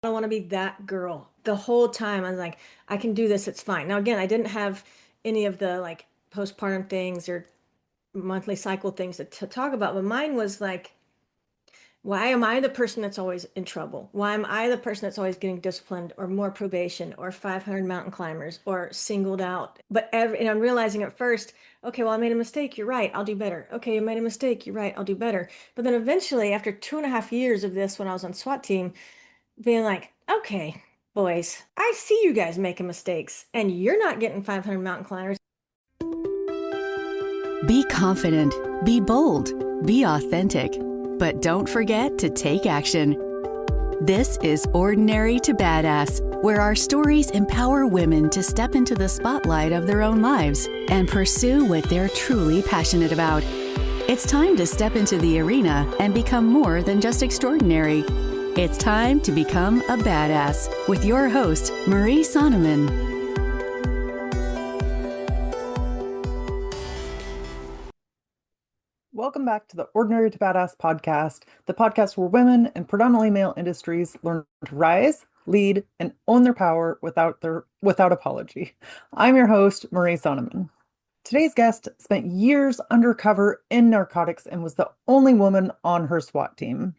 don't want to be that girl. The whole time I was like, I can do this, it's fine. Now again, I didn't have any of the like postpartum things or monthly cycle things to talk about, but mine was like, why am I the person that's always in trouble? Why am I the person that's always getting disciplined or more probation or 500 mountain climbers or singled out? And I'm realizing at first, okay, well, I made a mistake. You're right. I'll do better. Okay, I made a mistake. You're right. I'll do better. But then eventually, after 2.5 years of this, when I was on SWAT team, being like, okay, boys, I see you guys making mistakes and you're not getting 500 mountain climbers. Be confident, be bold, be authentic, but don't forget to take action. This is Ordinary to Badass, where our stories empower women to step into the spotlight of their own lives and pursue what they're truly passionate about. It's time to step into the arena and become more than just extraordinary. It's time to become a badass with your host, Marie Sonneman. Welcome back to the Ordinary to Badass podcast, the podcast where women in predominantly male industries learn to rise, lead, and own their power without apology. I'm your host, Marie Sonneman. Today's guest spent years undercover in narcotics and was the only woman on her SWAT team.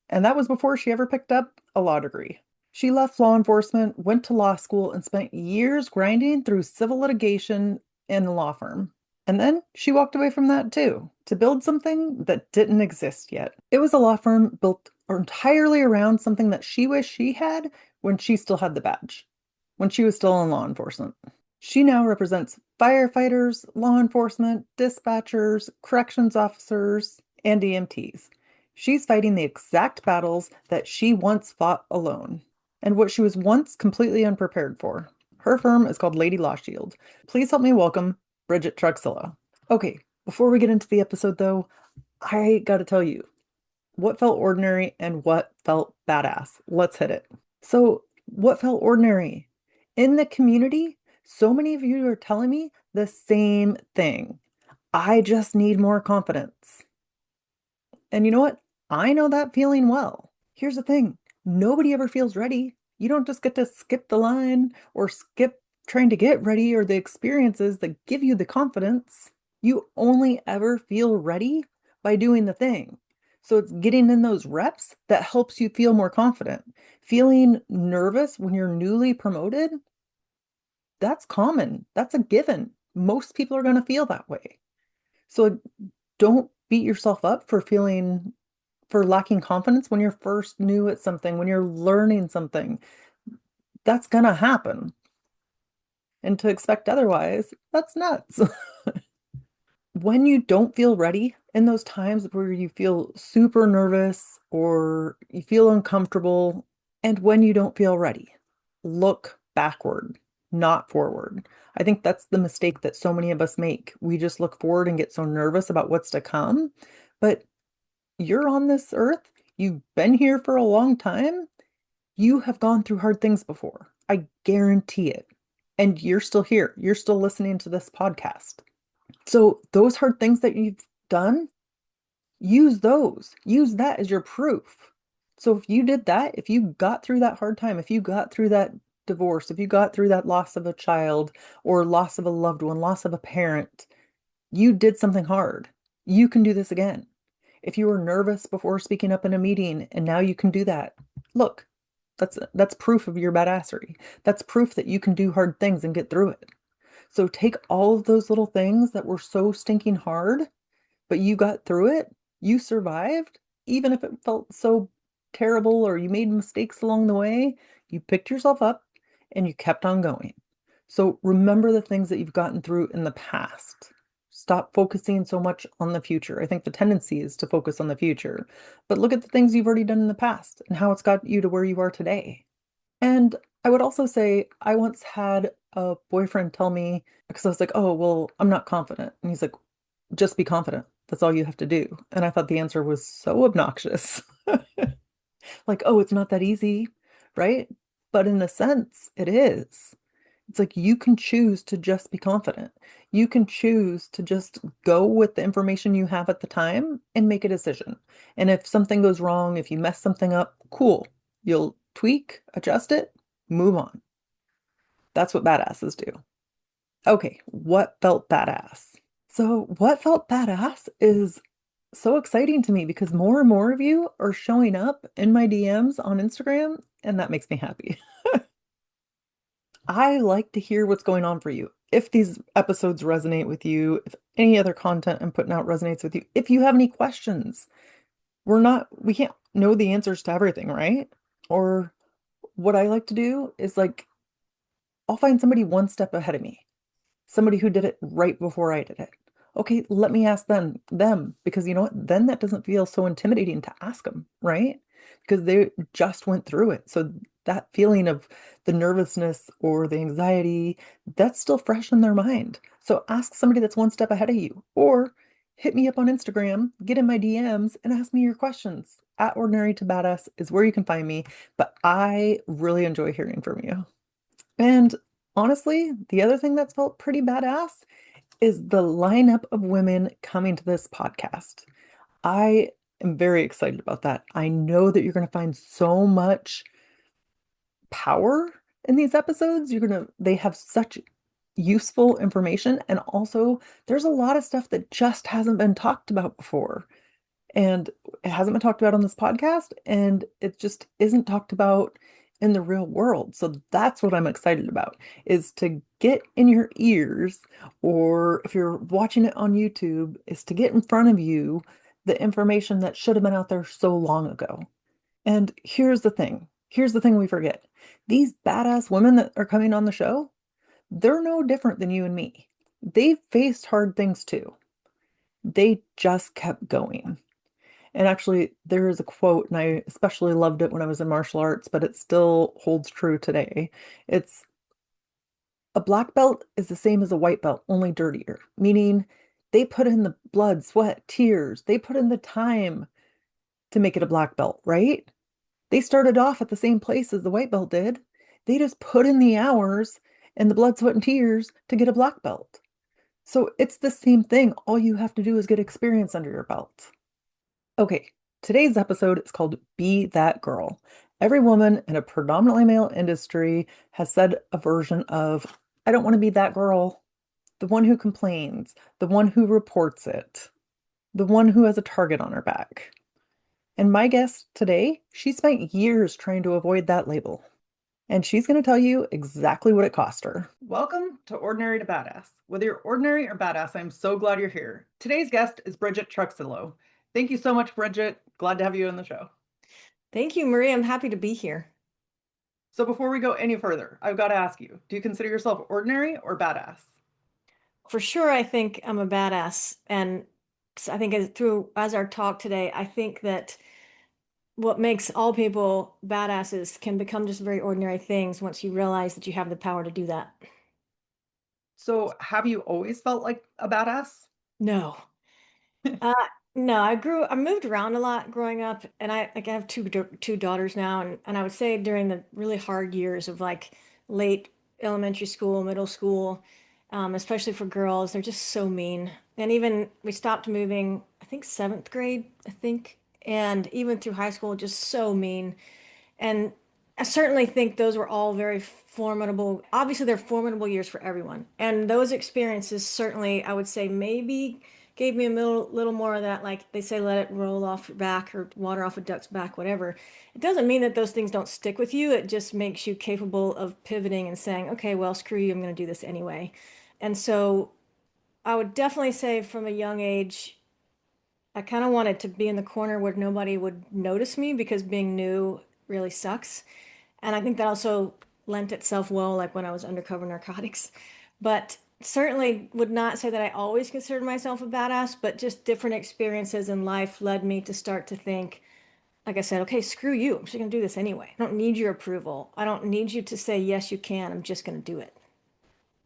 That was before she ever picked up a law degree. She left law enforcement, went to law school, and spent years grinding through civil litigation in a law firm. And then she walked away from that too, to build something that didn't exist yet. It was a law firm built entirely around something that she wished she had when she still had the badge, when she was still in law enforcement. She now represents firefighters, law enforcement, dispatchers, corrections officers, and EMTs. She's fighting the exact battles that she once fought alone, and what she was once completely unprepared for. Her firm is called Lady Law Shield. Please help me welcome Bridget Truxillo. Okay, before we get into the episode though, I gotta tell you, what felt ordinary and what felt badass. Let's hit it. So, what felt ordinary? In the community, so many of you are telling me the same thing. I just need more confidence. And you know what? I know that feeling well. Here's the thing. Nobody ever feels ready. You don't just get to skip the line or skip trying to get ready or the experiences that give you the confidence. You only ever feel ready by doing the thing. So it's getting in those reps that helps you feel more confident. Feeling nervous when you're newly promoted, that's common. That's a given. Most people are going to feel that way. So don't beat yourself up for lacking confidence when you're first new at something, when you're learning something. That's going to happen. And to expect otherwise, that's nuts. When you don't feel ready, in those times where you feel super nervous or you feel uncomfortable, and when you don't feel ready, look backward, not forward. I think that's the mistake that so many of us make. We just look forward and get so nervous about what's to come. But you're on this earth, you've been here for a long time, you have gone through hard things before. I guarantee it. And you're still here. You're still listening to this podcast. So those hard things that you've done, use those. Use that as your proof. So if you did that, if you got through that hard time, if you got through that divorce, if you got through that loss of a child or loss of a loved one, loss of a parent, you did something hard. You can do this again. If you were nervous before speaking up in a meeting and now you can do that, look, that's proof of your badassery. That's proof that you can do hard things and get through it. So take all of those little things that were so stinking hard, but you got through it, you survived, even if it felt so terrible or you made mistakes along the way, you picked yourself up and you kept on going. So remember the things that you've gotten through in the past. Stop focusing so much on the future. I think the tendency is to focus on the future, but look at the things you've already done in the past and how it's got you to where you are today. And I would also say I once had a boyfriend tell me, because I was like, oh, well, I'm not confident. And he's like, just be confident. That's all you have to do. And I thought the answer was so obnoxious. Like, oh, it's not that easy, right? But in a sense, it is. It's like you can choose to just be confident. You can choose to just go with the information you have at the time and make a decision. And if something goes wrong, if you mess something up, cool. You'll tweak, adjust it, move on. That's what badasses do. Okay, what felt badass? So, what felt badass is so exciting to me because more and more of you are showing up in my DMs on Instagram, and that makes me happy. I like to hear what's going on for you. If these episodes resonate with you, if any other content I'm putting out resonates with you, if you have any questions, we can't know the answers to everything, right? Or what I like to do is like, I'll find somebody one step ahead of me, somebody who did it right before I did it. Okay, let me ask them, because you know what? Then that doesn't feel so intimidating to ask them, right? Because they just went through it. So that feeling of the nervousness or the anxiety, that's still fresh in their mind. So ask somebody that's one step ahead of you, or hit me up on Instagram, get in my DMs, and ask me your questions. At Ordinary to Badass is where you can find me, but I really enjoy hearing from you. And honestly, the other thing that's felt pretty badass is the lineup of women coming to this podcast. I am very excited about that. I know that you're going to find so much power in these episodes. They have such useful information. And also, there's a lot of stuff that just hasn't been talked about before. And it hasn't been talked about on this podcast, and it just isn't talked about in the real world. So that's what I'm excited about, is to get in your ears, or if you're watching it on YouTube, is to get in front of you the information that should have been out there so long ago. And here's the thing we forget. These badass women that are coming on the show, they're no different than you and me. They've faced hard things too. They just kept going. And actually, there is a quote, and I especially loved it when I was in martial arts, but it still holds true today. It's, a black belt is the same as a white belt, only dirtier, meaning they put in the blood, sweat, tears. They put in the time to make it a black belt, right? They started off at the same place as the white belt did. They just put in the hours and the blood, sweat, and tears to get a black belt. So it's the same thing. All you have to do is get experience under your belt. Okay, today's episode is called Be That Girl. Every woman in a predominantly male industry has said a version of, I don't want to be that girl, the one who complains, the one who reports it, the one who has a target on her back. And my guest today, she spent years trying to avoid that label. And she's going to tell you exactly what it cost her. Welcome to Ordinary to Badass. Whether you're ordinary or badass, I'm so glad you're here. Today's guest is Bridget Truxillo. Thank you so much, Bridget. Glad to have you on the show. Thank you, Marie. I'm happy to be here. So before we go any further, I've got to ask you, do you consider yourself ordinary or badass? For sure, I think I'm a badass. And I think as our talk today, I think that what makes all people badasses can become just very ordinary things once you realize that you have the power to do that. So have you always felt like a badass? No. Uh, no, I moved around a lot growing up, and I have two daughters now, and I would say during the really hard years of like late elementary school, middle school, especially for girls, they're just so mean. And even we stopped moving, I think seventh grade, I think, and even through high school, just so mean. And I certainly think those were all very formidable. Obviously, they're formidable years for everyone. And those experiences certainly, I would say, maybe gave me a little more of that, like they say, let it roll off your back or water off a duck's back, whatever. It doesn't mean that those things don't stick with you. It just makes you capable of pivoting and saying, okay, well, screw you, I'm going to do this anyway. And so I would definitely say from a young age, I kind of wanted to be in the corner where nobody would notice me because being new really sucks. And I think that also lent itself well, like when I was undercover narcotics. But certainly would not say that I always considered myself a badass, but just different experiences in life led me to start to think, like I said, okay, screw you. I'm just going to do this anyway. I don't need your approval. I don't need you to say, yes, you can. I'm just going to do it.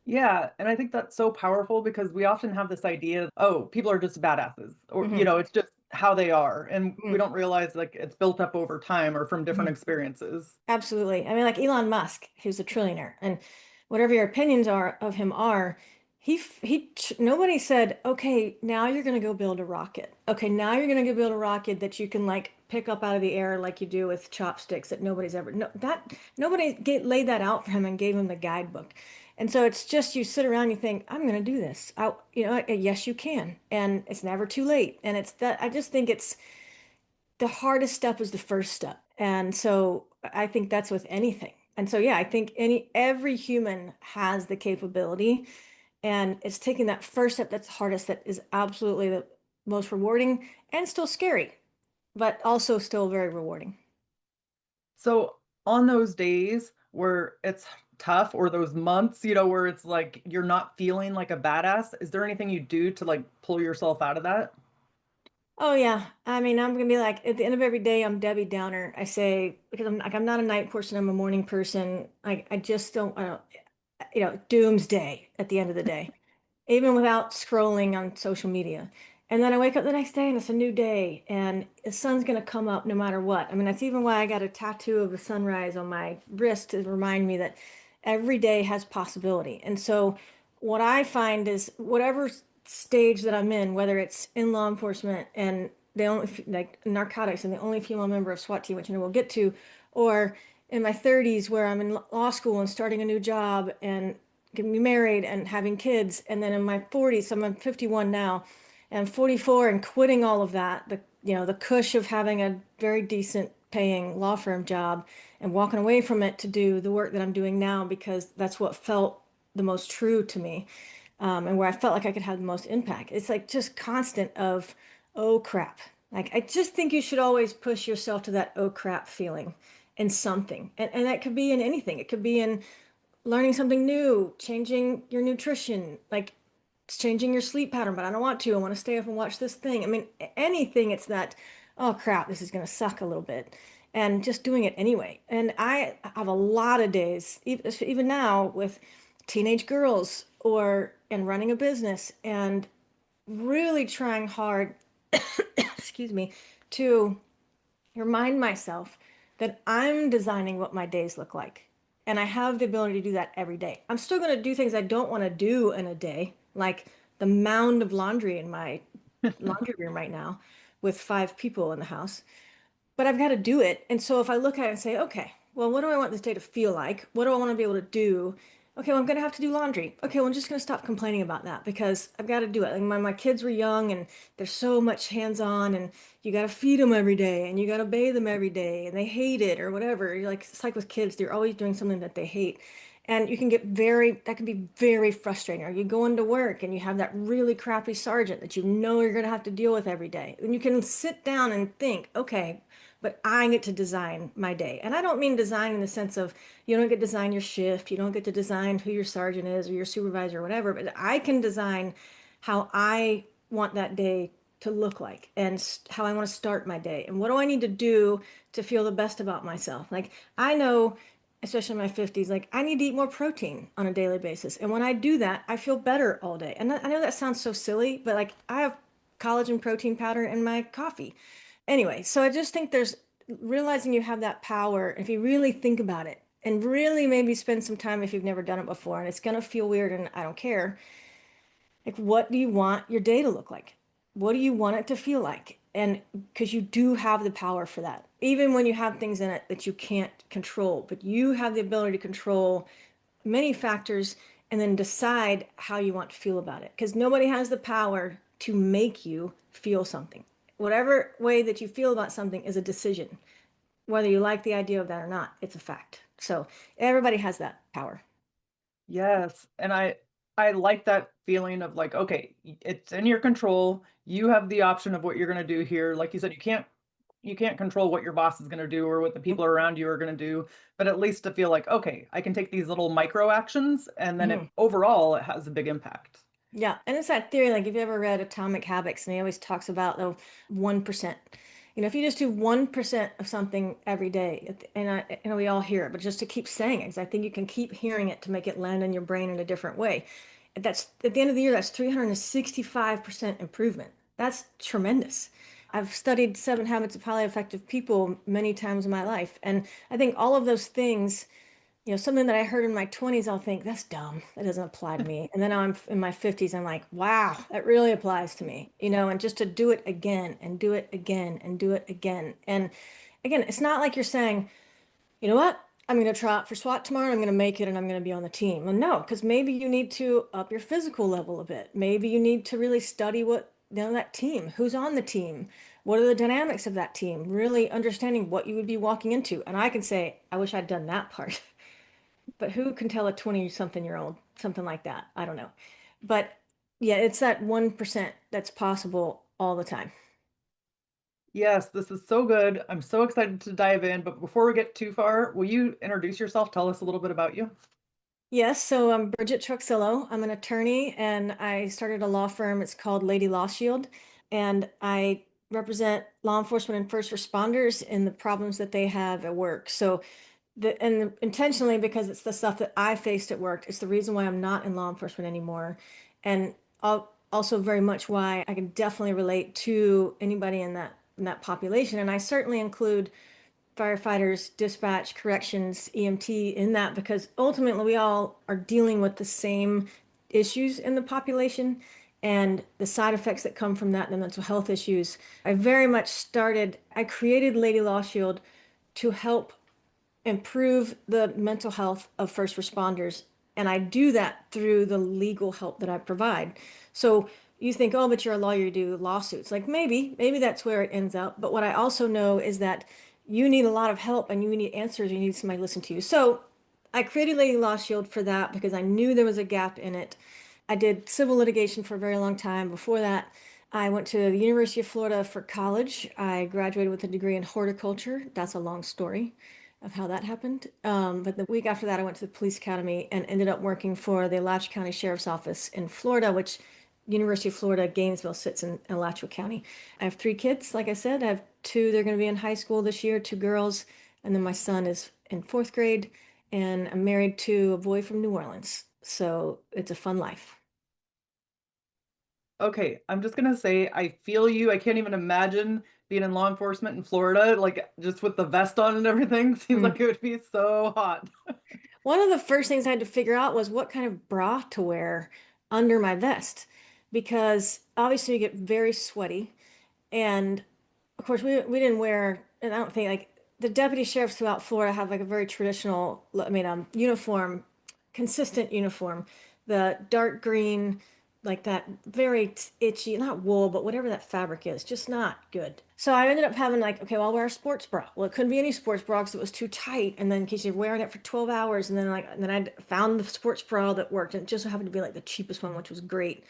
Yeah, and I think that's so powerful because we often have this idea, oh, people are just badasses, or Hmm. it's just how they are, and we Hmm. don't realize like it's built up over time or from different Hmm. experiences. Absolutely. I mean, like Elon Musk, who's a trillionaire, and whatever your opinions are of him are, nobody said, okay, now you're going to go build a rocket. Okay, now you're going to go build a rocket that you can like pick up out of the air like you do with chopsticks that nobody's ever no that nobody laid that out for him and gave him the guidebook. And so it's just you sit around, you think, I'm going to do this. Yes, you can. And it's never too late. And it's that I just think it's the hardest step is the first step. And so I think that's with anything. And so yeah, I think every human has the capability, and it's taking that first step that's hardest, that is absolutely the most rewarding and still scary, but also still very rewarding. So on those days where it's tough or those months, where it's like you're not feeling like a badass, is there anything you do to like pull yourself out of that? Oh yeah. I mean, I'm gonna be like at the end of every day, I'm Debbie Downer. I say because I'm not a night person, I'm a morning person. I just don't, doomsday at the end of the day, even without scrolling on social media. And then I wake up the next day and it's a new day and the sun's going to come up no matter what. I mean, that's even why I got a tattoo of the sunrise on my wrist to remind me that every day has possibility. And so what I find is whatever stage that I'm in, whether it's in law enforcement and the only like narcotics and the only female member of SWAT team, which I know we'll get to, or in my 30s where I'm in law school and starting a new job and getting married and having kids, and then in my 40s, so I'm 51 now, and 44 and quitting all of that, the cush of having a very decent paying law firm job and walking away from it to do the work that I'm doing now because that's what felt the most true to me, and where I felt like I could have the most impact. It's like just constant of, oh crap. Like I just think you should always push yourself to that oh crap feeling in something. And that could be in anything. It could be in learning something new, changing your nutrition, like it's changing your sleep pattern, but I don't want to. I want to stay up and watch this thing. I mean, anything, it's that, oh crap, this is going to suck a little bit. And just doing it anyway. And I have a lot of days, even now with teenage girls or and running a business and really trying hard, excuse me, to remind myself that I'm designing what my days look like. And I have the ability to do that every day. I'm still going to do things I don't want to do in a day, like the mound of laundry in my laundry room right now with 5 people in the house, but I've got to do it. And so if I look at it and say, okay, well, what do I want this day to feel like? What do I want to be able to do? Okay, well, I'm going to have to do laundry. Okay, well, I'm just going to stop complaining about that because I've got to do it. Like my kids were young and there's so much hands-on and you got to feed them every day and you got to bathe them every day and they hate it or whatever. You're like, it's like with kids, they're always doing something that they hate. And you can that can be very frustrating. Or you go into work and you have that really crappy sergeant that you know you're going to have to deal with every day. And you can sit down and think, okay, but I get to design my day. And I don't mean design in the sense of you don't get to design your shift, you don't get to design who your sergeant is or your supervisor or whatever, but I can design how I want that day to look like and how I want to start my day. And what do I need to do to feel the best about myself? Like I know, especially in my 50s, like I need to eat more protein on a daily basis. And when I do that, I feel better all day. And I know that sounds so silly, but like I have collagen protein powder in my coffee. Anyway, so I just think there's realizing you have that power. If you really think about it and really maybe spend some time if you've never done it before, and it's going to feel weird and I don't care. Like, what do you want your day to look like? What do you want it to feel like? And because you do have the power for that, even when you have things in it that you can't control, but you have the ability to control many factors and then decide how you want to feel about it. Because nobody has the power to make you feel something. Whatever way that you feel about something is a decision. Whether you like the idea of that or not, it's a fact. So everybody has that power. Yes, and I like that feeling of like, okay, it's in your control. You have the option of what you're going to do here. Like you said, you can't control what your boss is going to do or what the people around you are going to do, but at least to feel like, okay, I can take these little micro actions and then Mhm. it overall it has a big impact. Yeah, and it's that theory, like if you ever read Atomic Habits, and he always talks about the 1%. If you just do 1% of something every day, and we all hear it, but just to keep saying it, because I think you can keep hearing it to make it land in your brain in a different way. That's at the end of the year, that's 365% improvement. That's tremendous. I've studied 7 Habits of Highly Effective People many times in my life, and I think all of those things something that I heard in my 20s, I'll think that's dumb. That doesn't apply to me. And then I'm in my 50s, I'm like, wow, that really applies to me, and just to do it again and do it again and do it again. And again, it's not like you're saying, you know what? I'm going to try out for SWAT tomorrow and I'm going to make it and I'm going to be on the team. Well, no, because maybe you need to up your physical level a bit. Maybe you need to really study that team, who's on the team, what are the dynamics of that team, really understanding what you would be walking into. And I can say, I wish I'd done that part. But who can tell a 20-something-year-old something like that? I don't know. But yeah, it's that 1% that's possible all the time. Yes, this is so good. I'm so excited to dive in. But before we get too far, will you introduce yourself? Tell us a little bit about you. Yes, so I'm Bridget Truxillo. I'm an attorney and I started a law firm. It's called Lady Law Shield. And I represent law enforcement and first responders in the problems that they have at work. So intentionally because it's the stuff that I faced at work. It's the reason why I'm not in law enforcement anymore. And also very much why I can definitely relate to anybody in that population. And I certainly include firefighters, dispatch, corrections, EMT in that because ultimately we all are dealing with the same issues in the population and the side effects that come from that, the mental health issues. I created Lady Law Shield to help improve the mental health of first responders. And I do that through the legal help that I provide. So you think, oh, but you're a lawyer, you do lawsuits. Like maybe that's where it ends up. But what I also know is that you need a lot of help and you need answers. You need somebody to listen to you. So I created Lady Law Shield for that because I knew there was a gap in it. I did civil litigation for a very long time. Before that, I went to the University of Florida for college. I graduated with a degree in horticulture. That's a long story of how that happened. But the week after that, I went to the police academy and ended up working for the Alachua County Sheriff's Office in Florida, which University of Florida, Gainesville sits in Alachua County. I have 3 kids, like I said. I have two, they're going to be in high school this year, 2 girls. And then my son is in 4th grade. And I'm married to a boy from New Orleans. So it's a fun life. Okay, I'm just gonna say I feel you. I can't even imagine being in law enforcement in Florida, like just with the vest on and everything. Seems Mm. like it would be so hot. One of the first things I had to figure out was what kind of bra to wear under my vest because obviously you get very sweaty. And of course, we didn't wear, and I don't think like the deputy sheriffs throughout Florida have like a very traditional, I mean, uniform, consistent uniform, the dark green, like that very itchy, not wool, but whatever that fabric is, just not good. So I ended up having like, okay, well, I'll wear a sports bra. Well, it couldn't be any sports bra because it was too tight. And then in case you're wearing it for 12 hours, and then I found the sports bra that worked, and it just so happened to be like the cheapest one, which was great.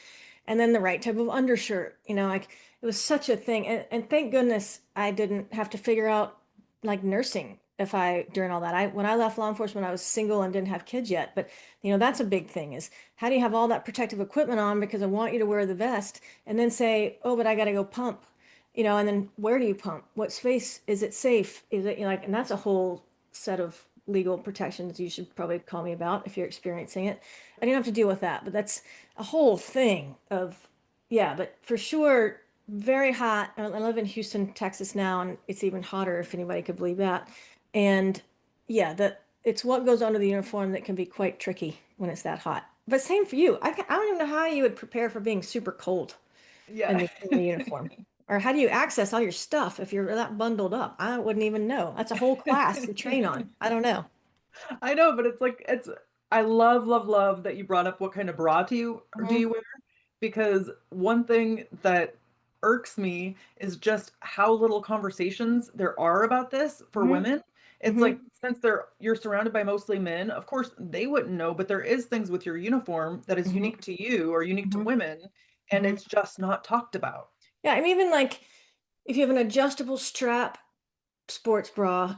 And then the right type of undershirt, like it was such a thing. And thank goodness I didn't have to figure out like nursing if I during all that. When I left law enforcement, I was single and didn't have kids yet. But that's a big thing is how do you have all that protective equipment on because I want you to wear the vest and then say, oh, but I got to go pump, and then where do you pump? What space is it safe? Is it like, and that's a whole set of legal protections you should probably call me about if you're experiencing it. I didn't have to deal with that, but that's a whole thing of, yeah, but for sure, very hot. I live in Houston, Texas now, and it's even hotter if anybody could believe that. And yeah, it's what goes under the uniform that can be quite tricky when it's that hot. But same for you. I don't even know how you would prepare for being super cold in Yeah. the uniform. Or how do you access all your stuff if you're that bundled up? I wouldn't even know. That's a whole class to train on. I don't know. I know, but it's like I love, love, love that you brought up what kind of bra do Mhm, you wear? Because one thing that irks me is just how little conversations there are about this for mhm, women. It's like mhm, since you're surrounded by mostly men, of course they wouldn't know, but there is things with your uniform that is mhm, unique to you or unique to mhm, women, and mhm. it's just not talked about. Yeah, I mean, even like if you have an adjustable strap sports bra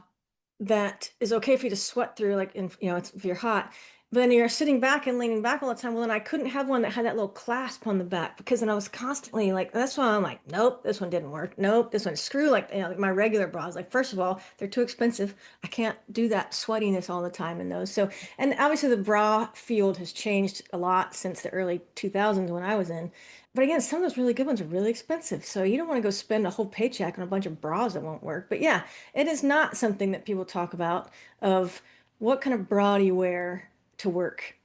that is okay for you to sweat through, like if you're hot. But then you're sitting back and leaning back all the time. Well, then I couldn't have one that had that little clasp on the back because then I was constantly like, that's why I'm like, nope, this one didn't work. Nope, this one screw like like my regular bras. Like, first of all, they're too expensive. I can't do that sweatiness all the time in those. So, and obviously the bra field has changed a lot since the early 2000s when I was in. But again, some of those really good ones are really expensive. So you don't want to go spend a whole paycheck on a bunch of bras that won't work. But yeah, it is not something that people talk about of what kind of bra do you wear to work?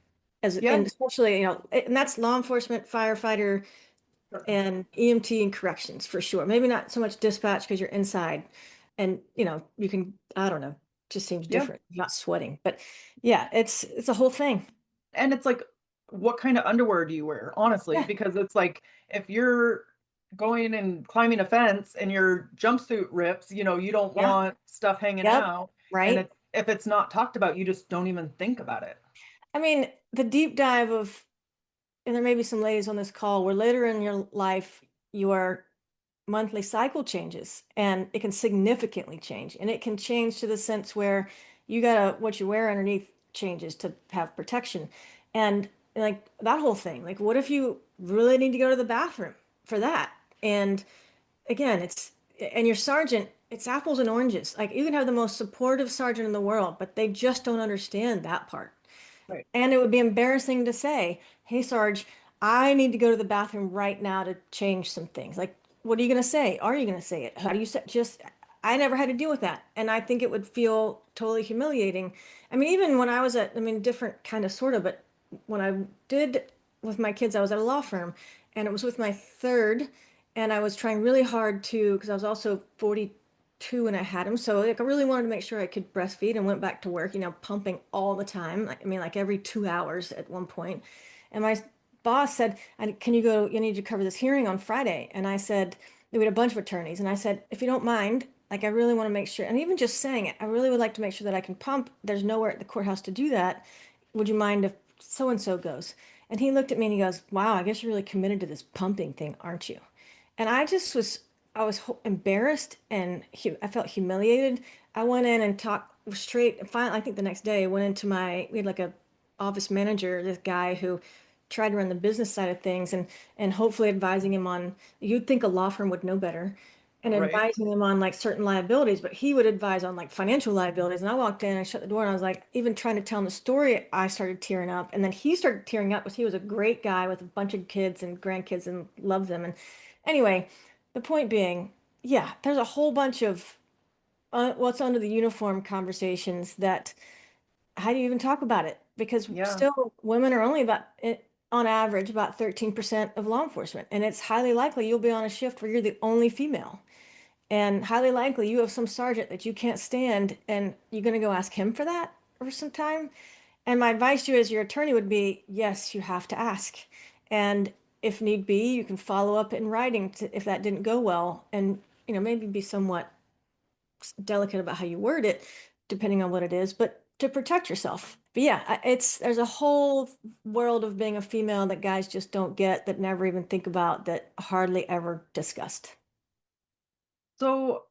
Yeah. And especially, and that's law enforcement, firefighter, and EMT and corrections for sure. Maybe not so much dispatch because you're inside and you can, I don't know, just seems Yeah. different. You're not sweating. But yeah, it's a whole thing. And it's like, what kind of underwear do you wear? Honestly, Yeah. because it's like if you're going and climbing a fence and your jumpsuit rips, you don't Yeah. want stuff hanging Yep. out. And Right. if it's not talked about, you just don't even think about it. I mean, the deep dive of, and there may be some ladies on this call where later in your life your monthly cycle changes and it can significantly change. And it can change to the sense where you gotta, what you wear underneath changes to have protection. And like that whole thing, like what if you really need to go to the bathroom for that? And again, and your sergeant, it's apples and oranges. Like you can have the most supportive sergeant in the world, but they just don't understand that part. Right. And it would be embarrassing to say, "Hey, Sarge, I need to go to the bathroom right now to change some things." Like, what are you going to say? Are you going to say it? How do you say just I never had to deal with that. And I think it would feel totally humiliating. I mean, even when I was at, I mean, different kind of sort of, but when I did with my kids, I was at a law firm and it was with my third, and I was trying really hard to, because I was also 42 when I had him. So like I really wanted to make sure I could breastfeed and went back to work, pumping all the time. I mean, like every 2 hours at one point. And my boss said, "Can you go? You need to cover this hearing on Friday." And I said, we had a bunch of attorneys. And I said, "If you don't mind, like I really want to make sure," and even just saying it, "I really would like to make sure that I can pump. There's nowhere at the courthouse to do that. Would you mind if so and so goes?" And he looked at me and he goes, "Wow, I guess you're really committed to this pumping thing, aren't you?" And I was embarrassed and I felt humiliated. I went in and talked straight. And finally, I think the next day, I went into we had like a office manager, this guy who tried to run the business side of things and hopefully advising him on, you'd think a law firm would know better, and Right. advising him on like certain liabilities, but he would advise on like financial liabilities. And I walked in, I shut the door, and I was like, even trying to tell him the story, I started tearing up. And then he started tearing up because he was a great guy with a bunch of kids and grandkids and loved them. And anyway, the point being, yeah, there's a whole bunch of what's under the uniform conversations that how do you even talk about it? Because Yeah. still women are only on average, about 13% of law enforcement. And it's highly likely you'll be on a shift where you're the only female. And highly likely you have some sergeant that you can't stand and you're going to go ask him for that or some time. And my advice to you as your attorney would be, yes, you have to ask. And if need be, you can follow up in writing if that didn't go well and, maybe be somewhat delicate about how you word it, depending on what it is, but to protect yourself. But yeah, there's a whole world of being a female that guys just don't get, that never even think about, that hardly ever discussed. So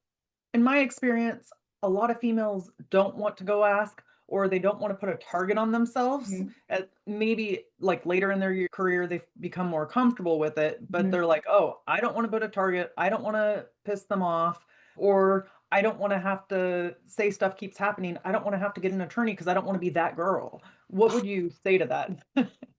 in my experience, a lot of females don't want to go ask, or they don't want to put a target on themselves. Mhm. Maybe like later in their career, they've become more comfortable with it, but Mhm. they're like, oh, I don't want to put a target. I don't want to piss them off, or I don't want to have to say stuff keeps happening. I don't want to have to get an attorney because I don't want to be that girl. What would you say to that?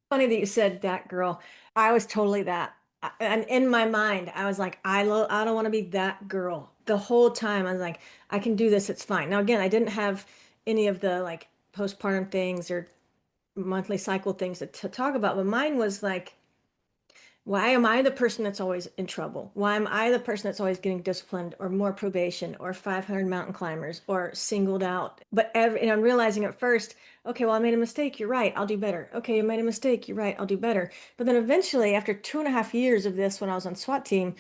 Funny that you said that, girl. I was totally that. And in my mind, I was like, I don't want to be that girl. The whole time, I was like, I can do this. It's fine. Now, again, I didn't have any of the like postpartum things or monthly cycle things to talk about, but mine was like, why am I the person that's always in trouble? Why am I the person that's always getting disciplined or more probation or 500 mountain climbers or singled out? And I'm realizing at first, okay, well, I made a mistake. You're right. I'll do better. Okay, you made a mistake. You're right. I'll do better. But then eventually, after 2.5 years of this, when I was on SWAT team,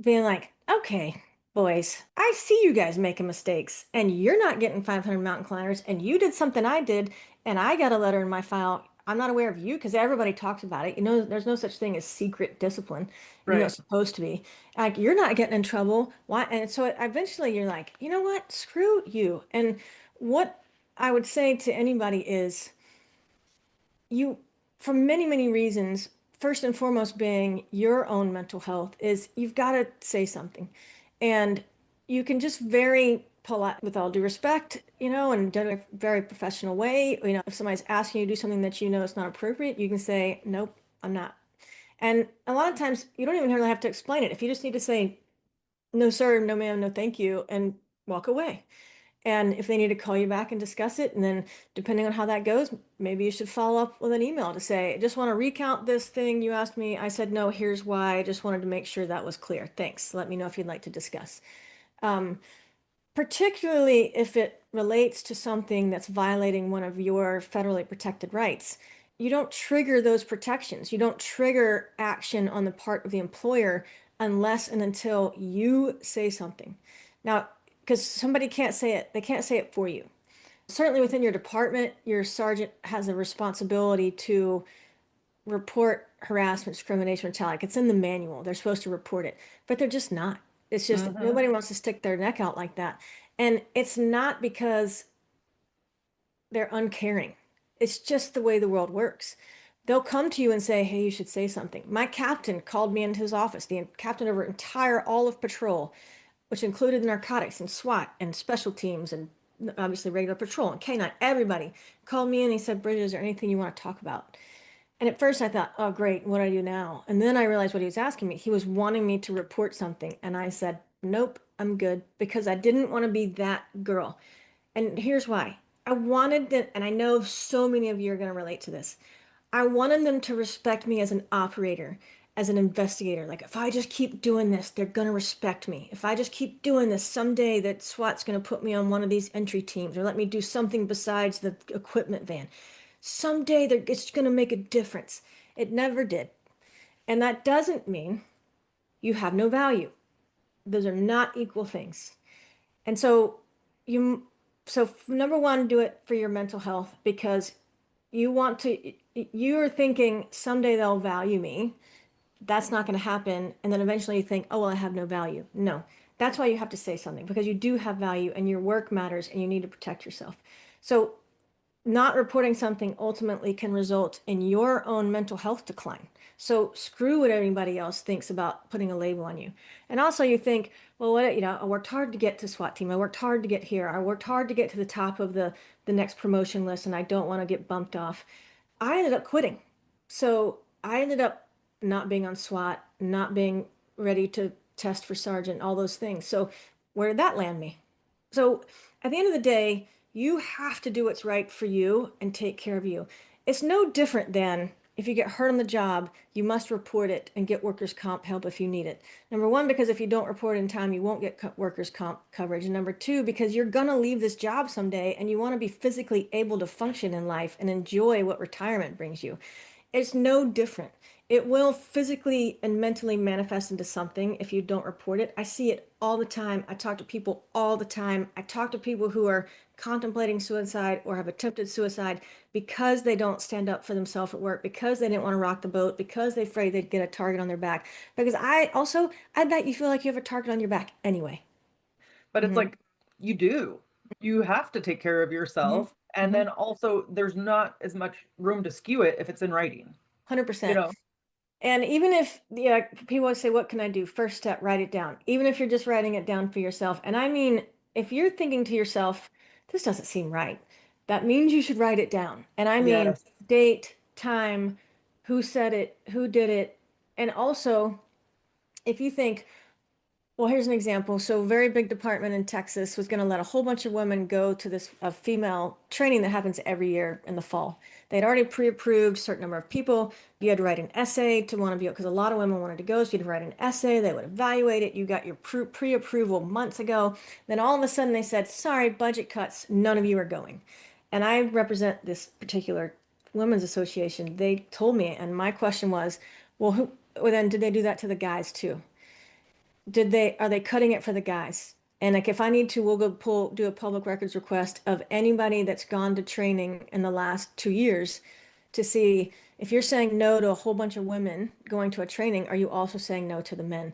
being like, okay, boys, I see you guys making mistakes and you're not getting 500 mountain climbers and you did something I did and I got a letter in my file. I'm not aware of you because everybody talks about it. There's no such thing as secret discipline. It's Right. supposed to be. Like, you're not getting in trouble. Why? And so eventually you're like, you know what? Screw you. And what I would say to anybody is, you, for many, many reasons, first and foremost being your own mental health, is you've got to say something. And you can just very polite, with all due respect, and done in a very professional way. If somebody's asking you to do something that is not appropriate, you can say, nope, I'm not. And a lot of times you don't even really have to explain it. If you just need to say, no, sir, no, ma'am, no, thank you, and walk away. And if they need to call you back and discuss it, and then depending on how that goes, maybe you should follow up with an email to say, I just want to recount this thing you asked me. I said, no, here's why. I just wanted to make sure that was clear. Thanks. Let me know if you'd like to discuss. Um, Particularly if it relates to something that's violating one of your federally protected rights. You don't trigger those protections. You don't trigger action on the part of the employer unless and until you say something. Now, because somebody can't say it, they can't say it for you. Certainly within your department, your sergeant has a responsibility to report harassment, discrimination, retaliation. It's in the manual. They're supposed to report it, but they're just not. It's just Hmm. nobody wants to stick their neck out like that. And it's not because they're uncaring. It's just the way the world works. They'll come to you and say, hey, you should say something. My captain called me into his office, the captain of our entire all of patrol, which included narcotics and SWAT and special teams and obviously regular patrol and K9. Everybody called me in. He said, Bridget, is there anything you want to talk about? And at first I thought, oh, great, what do I do now? And then I realized what he was asking me. He was wanting me to report something. And I said, nope, I'm good, because I didn't want to be that girl. And here's why. I wanted them, and I know so many of you are going to relate to this. I wanted them to respect me as an operator, as an investigator. Like, if I just keep doing this, they're going to respect me. If I just keep doing this, someday that SWAT's going to put me on one of these entry teams or let me do something besides the equipment van. Someday it's going to make a difference. It never did. And that doesn't mean you have no value. Those are not equal things. And so you number one, do it for your mental health, because you're thinking someday they'll value me. That's not going to happen. And then eventually you think, oh, well, I have no value. No, that's why you have to say something, because you do have value and your work matters and you need to protect yourself. So not reporting something ultimately can result in your own mental health decline. So screw what anybody else thinks about putting a label on you. And also you think, well, I worked hard to get to SWAT team. I worked hard to get here. I worked hard to get to the top of the next promotion list, and I don't want to get bumped off. I ended up quitting. So I ended up not being on SWAT, not being ready to test for sergeant, all those things. So where did that land me? So at the end of the day, you have to do what's right for you and take care of you. It's no different than if you get hurt on the job, you must report it and get workers' comp help if you need it. Number one, because if you don't report in time, you won't get workers' comp coverage. And number two, because you're going to leave this job someday and you want to be physically able to function in life and enjoy what retirement brings you. It's no different. It will physically and mentally manifest into something if you don't report it. I see it all the time. I talk to people all the time. I talk to people who are contemplating suicide or have attempted suicide because they don't stand up for themselves at work, because they didn't want to rock the boat, because they're afraid they'd get a target on their back. Because I bet you feel like you have a target on your back anyway. But it's Hmm. like you do. You have to take care of Hmm. yourself. And Hmm. then also, there's not as much room to skew it if it's in writing, you 100%. know? And even if, yeah, people always say, what can I do? First step, write it down. Even if you're just writing it down for yourself. And I mean, if you're thinking to yourself, this doesn't seem right, that means you should write it down. And I mean, Yes. date, time, who said it, who did it. And also, if you think, well, here's an example. So, a very big department in Texas was going to let a whole bunch of women go to this female training that happens every year in the fall. They'd already pre-approved a certain number of people. You had to write an essay to want to be, because a lot of women wanted to go. So you had to write an essay. They would evaluate it. You got your pre-approval months ago. Then all of a sudden they said, sorry, budget cuts. None of you are going. And I represent this particular women's association. They told me, and my question was, well, then did they do that to the guys too? Are they cutting it for the guys? And like if I need to, we'll do a public records request of anybody that's gone to training in the last 2 years to see if you're saying no to a whole bunch of women going to a training, are you also saying no to the men?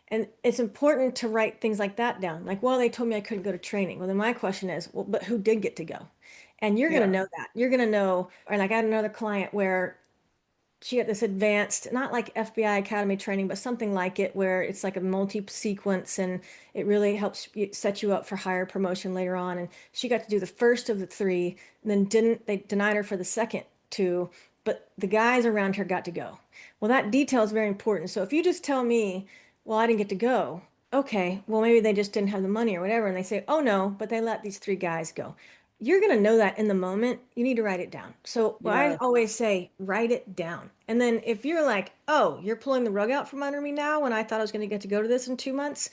And it's important to write things like that down. Like, well, they told me I couldn't go to training. Well, then my question is, well, but who did get to go? And you're going to Yeah. know that. You're going to know. Or like I had another client where she had this advanced, not like FBI Academy training, but something like it, where it's like a multi-sequence and it really helps set you up for higher promotion later on. And she got to do the first of the three, and then they denied her for the second two, but the guys around her got to go. Well, that detail is very important. So if you just tell me, well, I didn't get to go, okay, well, maybe they just didn't have the money or whatever. And they say, oh no, but they let these three guys go. You're going to know that in the moment. You need to write it down. So I Yes. always say, write it down. And then if you're like, oh, you're pulling the rug out from under me now when I thought I was going to get to go to this in 2 months.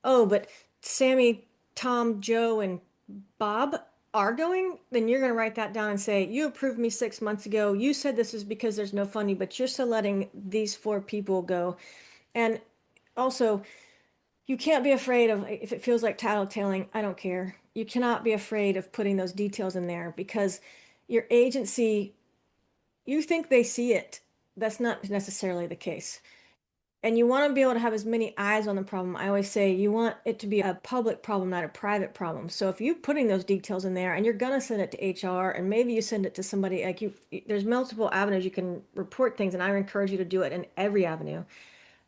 Oh, but Sammy, Tom, Joe, and Bob are going, then you're going to write that down and say, you approved me 6 months ago. You said this is because there's no funding, but you're still letting these four people go. And also, you can't be afraid of if it feels like tattletaling, I don't care. You cannot be afraid of putting those details in there because your agency, you think they see it. That's not necessarily the case. And you want to be able to have as many eyes on the problem. I always say you want it to be a public problem, not a private problem. So if you're putting those details in there and you're going to send it to HR and maybe you send it to somebody like you, there's multiple avenues you can report things. And I encourage you to do it in every avenue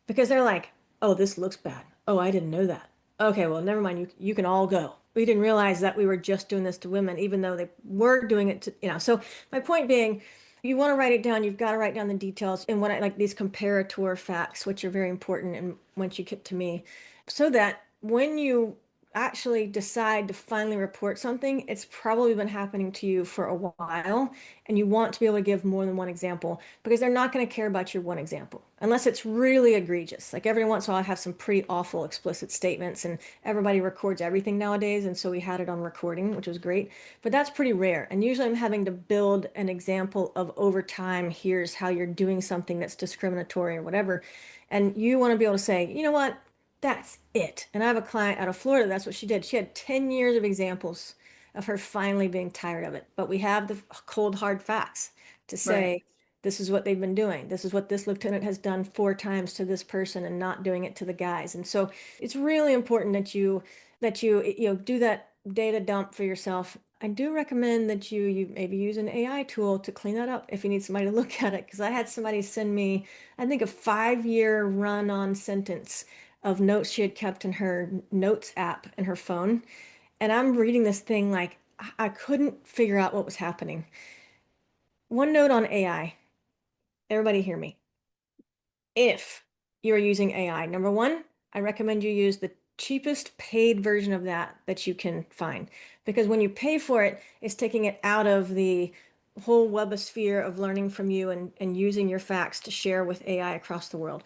because they're like, oh, this looks bad. Oh, I didn't know that. Okay, well, never mind. You can all go. We didn't realize that we were just doing this to women, even though they were doing it to, So my point being, you want to write it down. You've got to write down the details and what I like these comparator facts, which are very important. And once you get to me, so that when you actually decide to finally report something, it's probably been happening to you for a while, and you want to be able to give more than one example because they're not going to care about your one example unless it's really egregious. Like every once in a while, I have some pretty awful explicit statements, and everybody records everything nowadays, and so we had it on recording, which was great. But that's pretty rare, and usually I'm having to build an example of over time. Here's how you're doing something that's discriminatory or whatever, and you want to be able to say, you know what? That's it. And I have a client out of Florida. That's what she did. She had 10 years of examples of her finally being tired of it. But we have the cold, hard facts to Right. say, this is what they've been doing. This is what this lieutenant has done 4 times to this person and not doing it to the guys. And so it's really important that you do that data dump for yourself. I do recommend that you maybe use an AI tool to clean that up if you need somebody to look at it. Because I had somebody send me, I think, a 5-year run-on sentence of notes she had kept in her notes app in her phone. And I'm reading this thing like I couldn't figure out what was happening. One note on AI. Everybody hear me. If you're using AI, number one, I recommend you use the cheapest paid version of that you can find. Because when you pay for it, it's taking it out of the whole webosphere of learning from you and using your facts to share with AI across the world.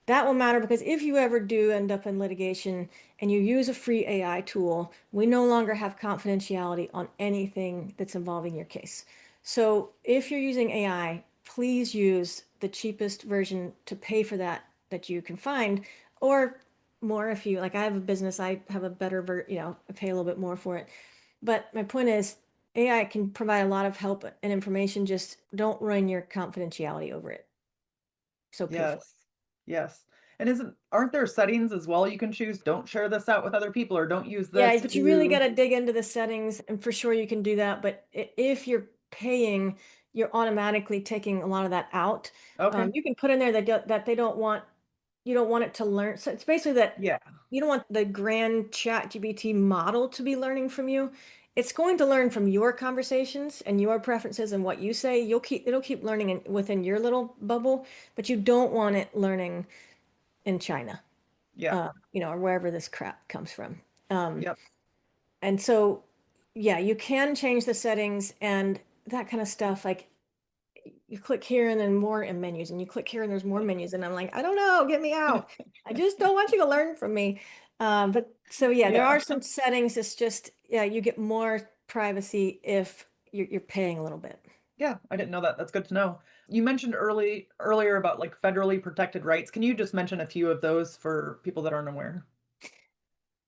That will matter because if you ever do end up in litigation and you use a free AI tool, we no longer have confidentiality on anything that's involving your case. So if you're using AI, please use the cheapest version to pay for that you can find, or more if you like. I have a business, I have a better I pay a little bit more for it. But my point is, AI can provide a lot of help and information. Just don't run your confidentiality over it. So pay for it. Yes. Yes. And aren't there settings as well you can choose? Don't share this out with other people or don't use Yeah, this but you really got to. to dig into the settings, and for sure you can do that. But if you're paying, you're automatically taking a lot of that out. Okay. You can put in there that they don't want, you don't want it to learn. So it's basically that Yeah. you don't want the grand chat GPT model to be learning from you. It's going to learn from your conversations and your preferences and what you say. It'll keep learning within your little bubble, but you don't want it learning in China, Yeah. or wherever this crap comes from. Um, Yep. and so, yeah, you can change the settings and that kind of stuff. Like you click here and then more in menus, and you click here and there's more menus. And I'm like, I don't know, get me out. I just don't want you to learn from me. But so, yeah, there Yeah. are some settings. It's just, yeah, you get more privacy if you're paying a little bit. Yeah, I didn't know that. That's good to know. You mentioned earlier about like federally protected rights. Can you just mention a few of those for people that aren't aware?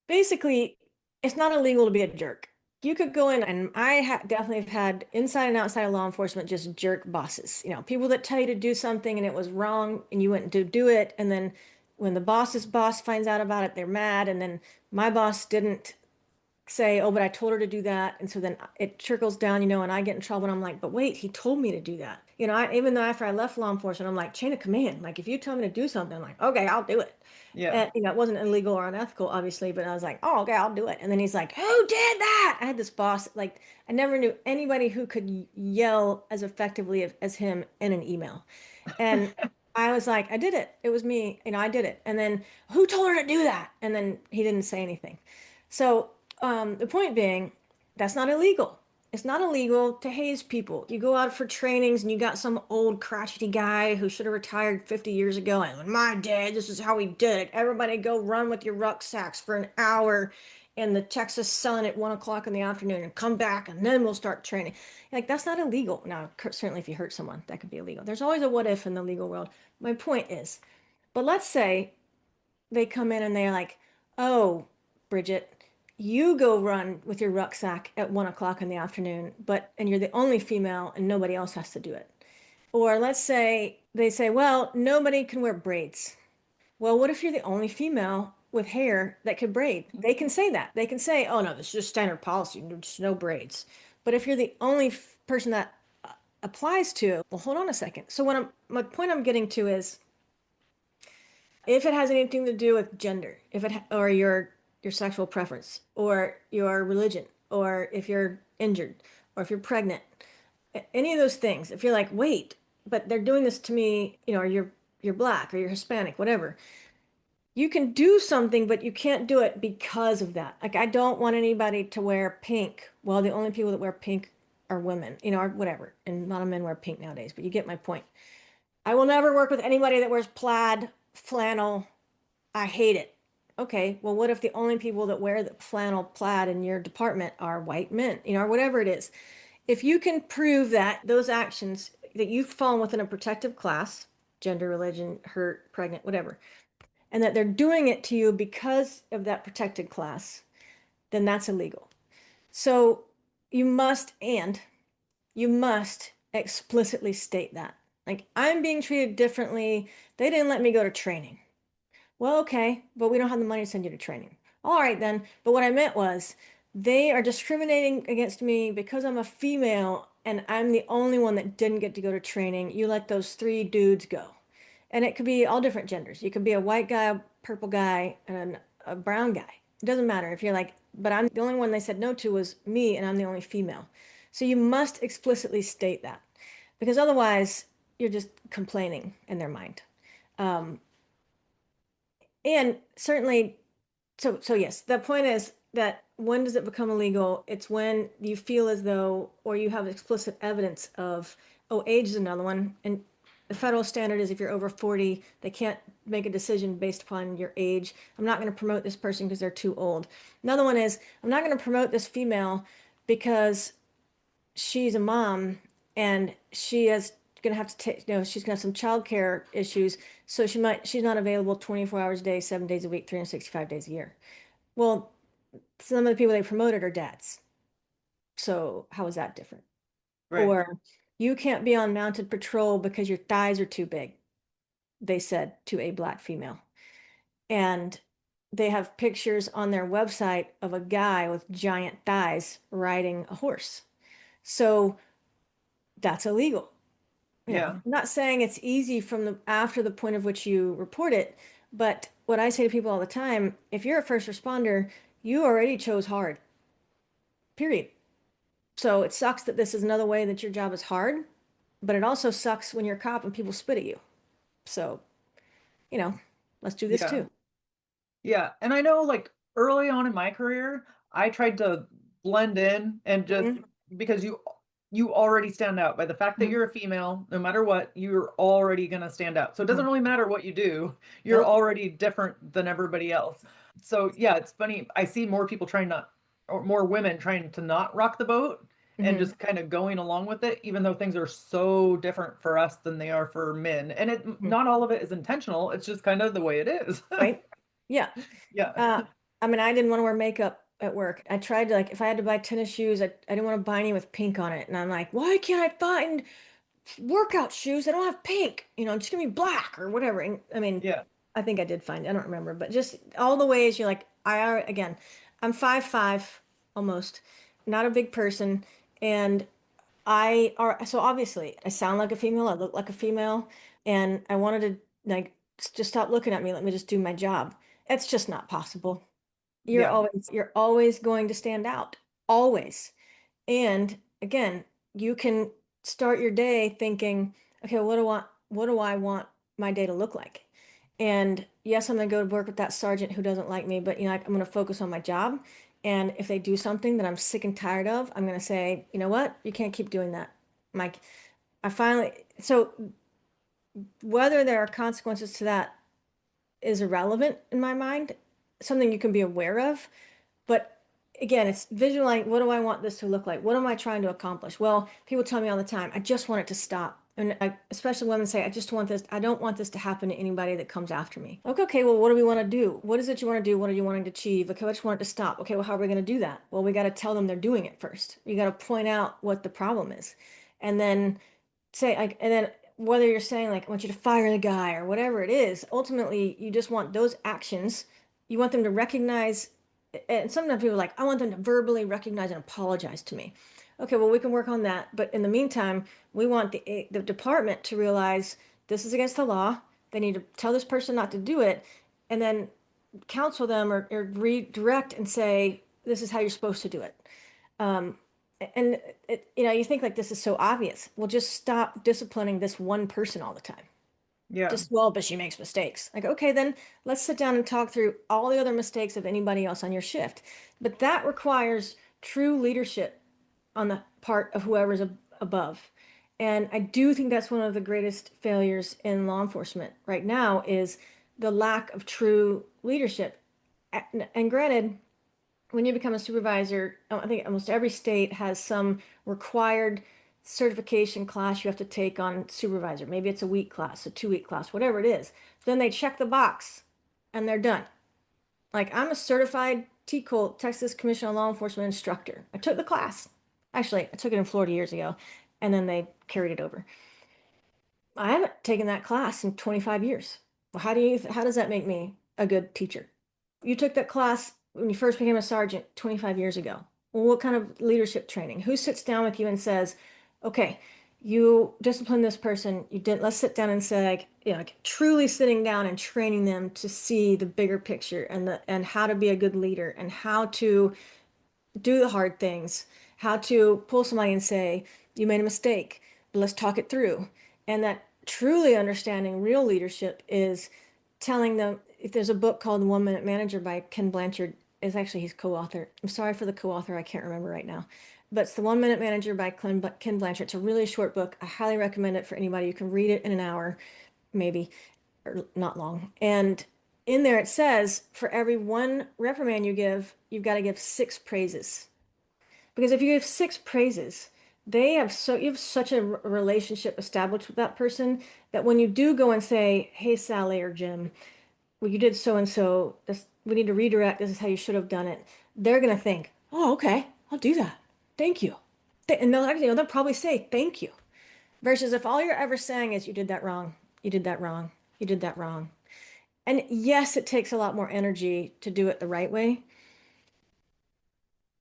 Basically, it's not illegal to be a jerk. You could go in, and definitely have had inside and outside of law enforcement just jerk bosses. People that tell you to do something and it was wrong, and you went to do it, and then when the boss's boss finds out about it, they're mad, and then my boss didn't say, oh, but I told her to do that. And so then it trickles down, and I get in trouble and I'm like, but wait, he told me to do that. Even though after I left law enforcement, I'm like, chain of command. Like, if you tell me to do something, I'm like, okay, I'll do it. Yeah. And, it wasn't illegal or unethical, obviously, but I was like, oh, okay, I'll do it. And then he's like, who did that? I had this boss, like, I never knew anybody who could yell as effectively as him in an email. And I was like, I did it. It was me. I did it. And then who told her to do that? And then he didn't say anything. So the point being, that's not illegal. It's not illegal to haze people. You go out for trainings and you got some old crotchety guy who should have retired 50 years ago. And in my day, this is how we did it. Everybody go run with your rucksacks for an hour in the Texas sun at 1 o'clock in the afternoon and come back and then we'll start training. Like, that's not illegal. Now, certainly if you hurt someone, that could be illegal. There's always a what if in the legal world. My point is, but let's say they come in and they're like, oh, Bridget, you go run with your rucksack at 1 o'clock in the afternoon, and you're the only female and nobody else has to do it. Or let's say they say, well, nobody can wear braids. Well, what if you're the only female with hair that could braid? They can say that. They can say, oh, no, this is just standard policy, just no braids. But if you're the only person that applies to, well, hold on a second. So my point I'm getting to is, if it has anything to do with gender, or your sexual preference, or your religion, or if you're injured, or if you're pregnant, any of those things, if you're like, wait, but they're doing this to me, or you're black or you're Hispanic, whatever, you can do something, but you can't do it because of that. Like, I don't want anybody to wear pink. Well, the only people that wear pink are women, or whatever. And a lot of men wear pink nowadays, but you get my point. I will never work with anybody that wears plaid, flannel. I hate it. Okay, well, what if the only people that wear the flannel plaid in your department are white men, or whatever it is? If you can prove that those actions, that you've fallen within a protective class, gender, religion, hurt, pregnant, whatever, and that they're doing it to you because of that protected class, then that's illegal. So you must, and you must explicitly state that. Like, I'm being treated differently. They didn't let me go to training. Well, okay, but we don't have the money to send you to training. All right, then. But what I meant was, they are discriminating against me because I'm a female and I'm the only one that didn't get to go to training. You let those three dudes go. And it could be all different genders. You could be a white guy, a purple guy, and a brown guy. It doesn't matter if you're like, but I'm the only one they said no to was me, and I'm the only female. So you must explicitly state that, because otherwise you're just complaining in their mind. Um, and certainly, so yes, the point is that when does it become illegal? It's when you feel as though, or you have explicit evidence of, oh, age is another one. And the federal standard is if you're over 40, they can't make a decision based upon your age. I'm not going to promote this person because they're too old. Another one is, I'm not going to promote this female because she's a mom and she is going to have to take, she's going to have some childcare issues. So she's not available 24 hours a day, 7 days a week, 365 days a year. Well, some of the people they promoted are dads. So how is that different? Right. Or, you can't be on mounted patrol because your thighs are too big, they said to a black female. And they have pictures on their website of a guy with giant thighs riding a horse. So that's illegal. Yeah. I'm not saying it's easy from after the point of which you report it, but what I say to people all the time, if you're a first responder, you already chose hard, period. So it sucks that this is another way that your job is hard, but it also sucks when you're a cop and people spit at you. So, you know, let's do this Yeah. too. Yeah. And I know, like, early on in my career, I tried to blend in and just Mhm. because you already stand out by the fact that Mhm. you're a female, no matter what, you're already going to stand out. So it doesn't Mhm. really matter what you do, you're Nope. already different than everybody else. So yeah, it's funny. I see more people trying not, or more women trying to not rock the boat and Hmm. just kind of going along with it, even though things are so different for us than they are for men. And Hmm. not all of it is intentional. It's just kind of the way it is. Right? Yeah. Yeah. Uh, I mean, I didn't want to wear makeup at work. I tried to, like, if I had to buy tennis shoes, I didn't want to buy any with pink on it. And I'm like, why can't I find workout shoes that don't have pink? Just give me black or whatever. And I mean, Yeah. I think I did find it. I don't remember, but just all the ways you're like, again, I'm 5'5", almost, not a big person. And so obviously I sound like a female, I look like a female, and I wanted to, like, just stop looking at me, let me just do my job. It's just not possible. You're Yeah. always you're always going to stand out. Always. And again, you can start your day thinking, okay, what do I want my day to look like. And yes, I'm going to go to work with that sergeant who doesn't like me, but I'm going to focus on my job. And if they do something that I'm sick and tired of, I'm going to say, you know what? You can't keep doing that. Mike, I finally, so whether there are consequences to that is irrelevant in my mind, something you can be aware of. But again, it's visualizing, what do I want this to look like? What am I trying to accomplish? Well, people tell me all the time, I just want it to stop. And especially women say, I don't want this to happen to anybody that comes after me. Okay, well, what do we want to do? What is it you want to do? What are you wanting to achieve? Okay, I just want it to stop. Okay, well, how are we going to do that? Well, we got to tell them they're doing it first. You got to point out what the problem is. And then say, like, and then whether you're saying, like, I want you to fire the guy or whatever it is, ultimately, you just want those actions. You want them to recognize, and sometimes people are like, I want them to verbally recognize and apologize to me. Okay, well, we can work on that. But in the meantime, we want the department to realize this is against the law. They need to tell this person not to do it, and then counsel them or redirect and say, this is how you're supposed to do it. Um, and you think like this is so obvious. Well, just stop disciplining this one person all the time. Yeah. Just, well, but she makes mistakes. Like, okay, then let's sit down and talk through all the other mistakes of anybody else on your shift. But that requires true leadership on the part of whoever's above. And I do think that's one of the greatest failures in law enforcement right now is the lack of true leadership. And granted, when you become a supervisor, I think almost every state has some required certification class you have to take on supervisor. Maybe it's a week class, a 2 week class, whatever it is. Then they check the box and they're done. Like, I'm a certified TCOL, Texas Commission on Law Enforcement instructor. I took the class. Actually, I took it in Florida years ago, and then they carried it over. I haven't taken that class in 25 years. Well, how does that make me a good teacher? You took that class when you first became a sergeant 25 years ago. Well, what kind of leadership training? Who sits down with you and says, okay, you discipline this person, you didn't, let's sit down and say, like truly sitting down and training them to see the bigger picture and how to be a good leader and how to do the hard things, how to pull somebody and say, you made a mistake, but let's talk it through. And that truly understanding real leadership is telling them, if there's a book called 1 Minute Manager by Ken Blanchard, is actually he's co-author. I'm sorry for the co-author, I can't remember right now. But it's the 1 Minute Manager by Ken Blanchard. It's a really short book. I highly recommend it for anybody. You can read it in an hour, maybe, or not long. And in there it says for every one reprimand you give, you've got to give 6 praises. Because if you give 6 praises, you have such a relationship established with that person that when you do go and say, hey, Sally or Jim, well, you did so and so, we need to redirect, this is how you should have done it. They're going to think, oh, okay, I'll do that. Thank you. And they'll probably say thank you. Versus if all you're ever saying is you did that wrong, you did that wrong, you did that wrong. And yes, it takes a lot more energy to do it the right way.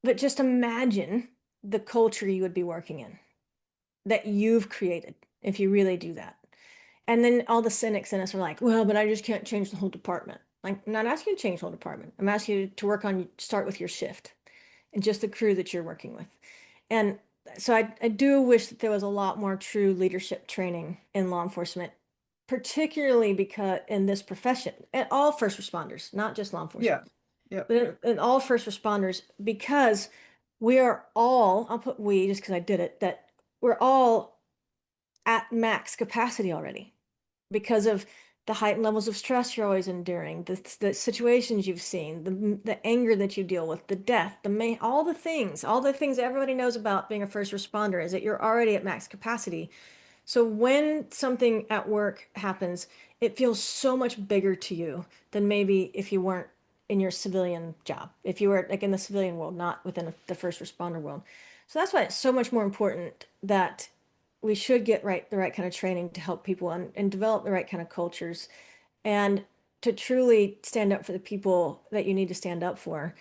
But just imagine the culture you would be working in that you've created if you really do that. And then all the cynics in us are like, well, but I just can't change the whole department. Like, I'm not asking you to change the whole department. I'm asking you to start with your shift and just the crew that you're working with. And so I do wish that there was a lot more true leadership training in law enforcement, particularly because in this profession, and all first responders, not just law Yeah. enforcement, Yeah. but in all first responders, because we are all, I'll put we just because I did it, that we're all at max capacity already because of the heightened levels of stress you're always enduring, the situations you've seen, the anger that you deal with, the death, all the things everybody knows about being a first responder is that you're already at max capacity. So when something at work happens, it feels so much bigger to you than maybe if you weren't in your civilian job, if you were like in the civilian world, not within the first responder world. So that's why it's so much more important that we should get the right kind of training to help people and develop the right kind of cultures and to truly stand up for the people that you need to stand up for.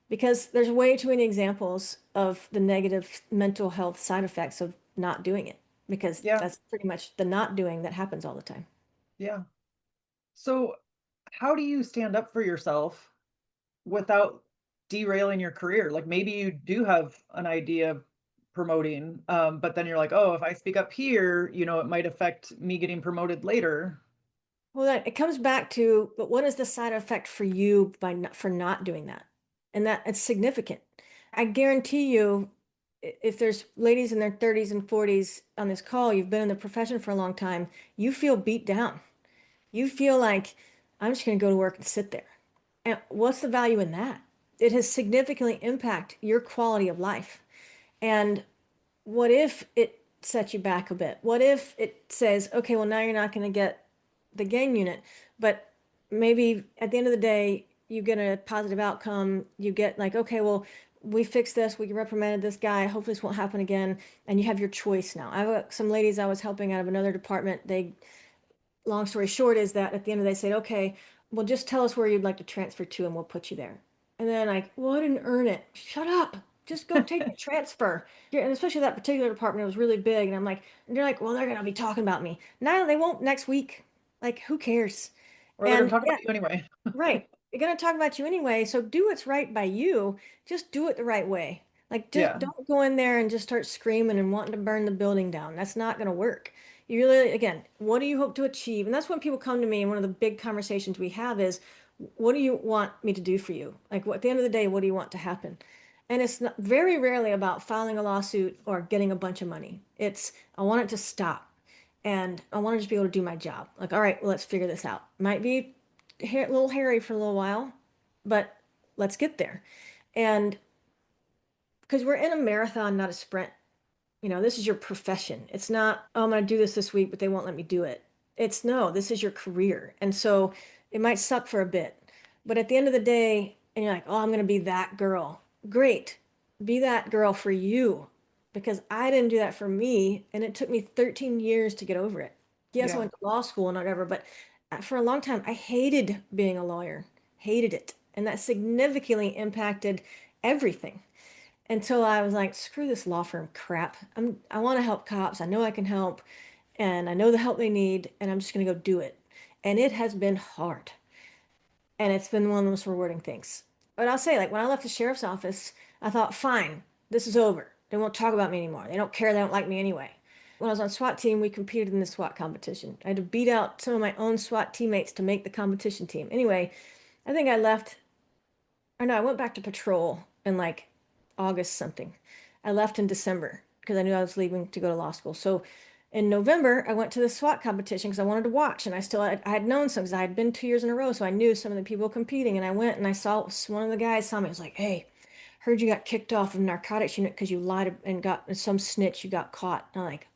Because there's way too many examples of the negative mental health side effects of not doing it, because Yeah. that's pretty much the not doing that happens all the time. Yeah. So how do you stand up for yourself without derailing your career? Like maybe you do have an idea of promoting, but then you're like, oh, if I speak up here, it might affect me getting promoted later. Well, that it comes back to, but what is the side effect for you by not, for not doing that? And that it's significant. I guarantee you, if there's ladies in their 30s and 40s on this call, you've been in the profession for a long time, you feel beat down. You feel like I'm just going to go to work and sit there. And what's the value in that? It has significantly impact your quality of life. And what if it sets you back a bit? What if it says, okay, well, now you're not going to get the gang unit, but maybe at the end of the day, you get a positive outcome. You get like, okay, well, we fixed this. We reprimanded this guy. Hopefully this won't happen again. And you have your choice now. I have some ladies I was helping out of another department. They, long story short, is that at the end of the day, they said, okay, well, just tell us where you'd like to transfer to and we'll put you there. And then like, well, I didn't earn it. Shut up. Just go take the transfer. Yeah, and especially that particular department, it was really big. And I'm like, and they're like, well, they're gonna be talking about me. No, they won't next week. Like, who cares? Or they're going And to talk yeah, about you anyway. right. They're gonna talk about you anyway. So do what's right by you. Just do it the right way. Like, just Yeah. don't go in there and just start screaming and wanting to burn the building down. That's not gonna work. You really, again, what do you hope to achieve? And that's when people come to me, and one of the big conversations we have is, what do you want me to do for you? Like, at the end of the day, what do you want to happen? And it's not, very rarely about filing a lawsuit or getting a bunch of money. It's, I want it to stop. And I want to just be able to do my job. Like, all right, well, let's figure this out. Might be a little hairy for a little while, but let's get there. And because we're in a marathon, not a sprint. This is your profession. It's not, oh, I'm going to do this week, but they won't let me do it. It's no, this is your career. And so it might suck for a bit, but at the end of the day, and you're like, oh, I'm going to be that girl. Great. Be that girl for you because I didn't do that for me. And it took me 13 years to get over it. Yes, I Yeah. went to law school and whatever, but for a long time, I hated being a lawyer, hated it. And that significantly impacted everything until I was like, screw this law firm crap. I want to help cops. I know I can help and I know the help they need and I'm just going to go do it. And it has been hard. And it's been one of the most rewarding things. But I'll say, like, when I left the sheriff's office, I thought, fine, this is over. They won't talk about me anymore. They don't care. They don't like me anyway. When I was on SWAT team, we competed in the SWAT competition. I had to beat out some of my own SWAT teammates to make the competition team. Anyway, I think I left, or no, I went back to patrol in like August something. I left in December because I knew I was leaving to go to law school. So in November, I went to the SWAT competition because I wanted to watch, and I had known some because I had been 2 years in a row, so I knew some of the people competing. And I went and I saw one of the guys saw me. I was like, "Hey, heard you got kicked off of narcotics unit because you lied and got some snitch. You got caught." And I'm like,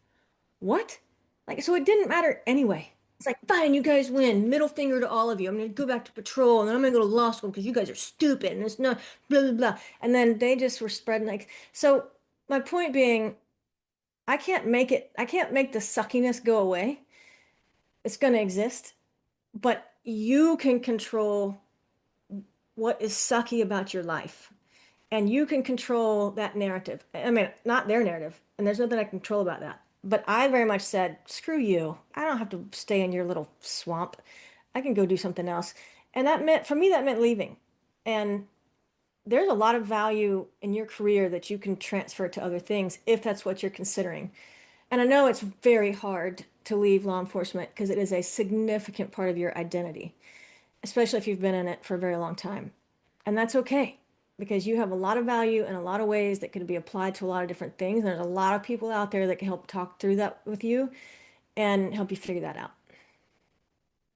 "What?" Like, so it didn't matter anyway. It's like, fine, you guys win. Middle finger to all of you. I'm gonna go back to patrol, and then I'm gonna go to law school because you guys are stupid, and it's not blah blah blah. And then they just were spreading like so. My point being, I can't make it, I can't make the suckiness go away. It's going to exist, but you can control what is sucky about your life. And you can control that narrative. I mean, not their narrative. And there's nothing I can control about that. But I very much said, screw you. I don't have to stay in your little swamp. I can go do something else. And that meant, for me, that meant leaving. And there's a lot of value in your career that you can transfer to other things if that's what you're considering. And I know it's very hard to leave law enforcement because it is a significant part of your identity, especially if you've been in it for a very long time. And that's okay because you have a lot of value in a lot of ways that could be applied to a lot of different things. There's a lot of people out there that can help talk through that with you and help you figure that out.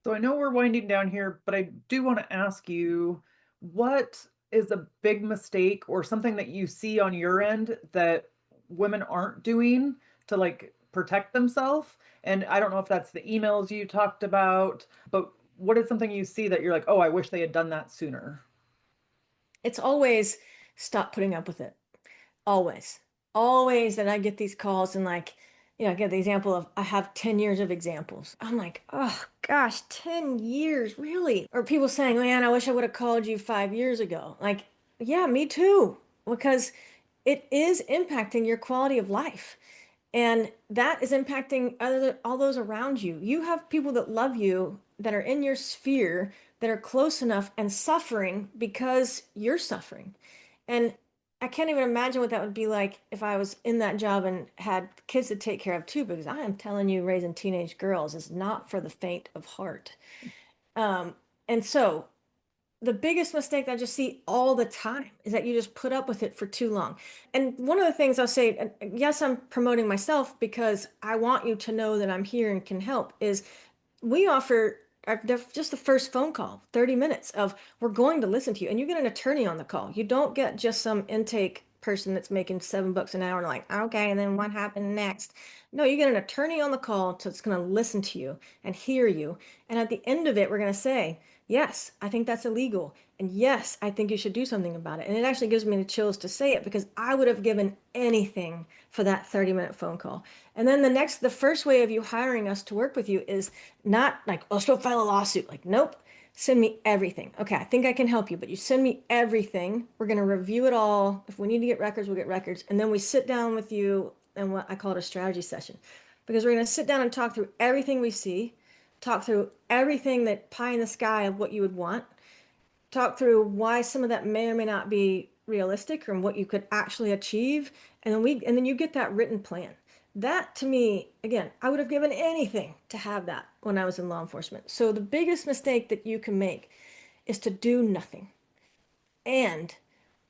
So I know we're winding down here, but I do want to ask you, what is a big mistake or something that you see on your end that women aren't doing to like protect themselves? And I don't know if that's the emails you talked about, but what is something you see that you're like, oh, I wish they had done that sooner? It's always stop putting up with it. Always. Always that I get these calls and like, I get the example of I have 10 years of examples. I'm like, oh gosh, 10 years, really? Or people saying, man, I wish I would have called you 5 years ago. Like, yeah, me too. Because it is impacting your quality of life. And that is impacting all those around you. You have people that love you that are in your sphere that are close enough and suffering because you're suffering. And I can't even imagine what that would be like if I was in that job and had kids to take care of too, because I am telling you, raising teenage girls is not for the faint of heart. Um, and so the biggest mistake I just see all the time is that you just put up with it for too long. And one of the things I'll say, and yes, I'm promoting myself because I want you to know that I'm here and can help, is we offer just the first phone call, 30 minutes of we're going to listen to you. And you get an attorney on the call. You don't get just some intake person that's making $7 an hour and like, okay, and then what happened next? No, you get an attorney on the call that's going to listen to you and hear you. And at the end of it, we're going to say, yes, I think that's illegal. And yes, I think you should do something about it. And it actually gives me the chills to say it because I would have given anything for that 30-minute phone call. And then the first way of you hiring us to work with you is not like, oh, let's go file a lawsuit. Like, nope, send me everything. Okay, I think I can help you, but you send me everything. We're going to review it all. If we need to get records, we'll get records. And then we sit down with you and what I call it a strategy session because we're going to sit down and talk through everything we see, talk through everything that pie in the sky of what you would want, talk through why some of that may or may not be realistic or what you could actually achieve, and then you get that written plan. That to me, again, I would have given anything to have that when I was in law enforcement. So the biggest mistake that you can make is to do nothing and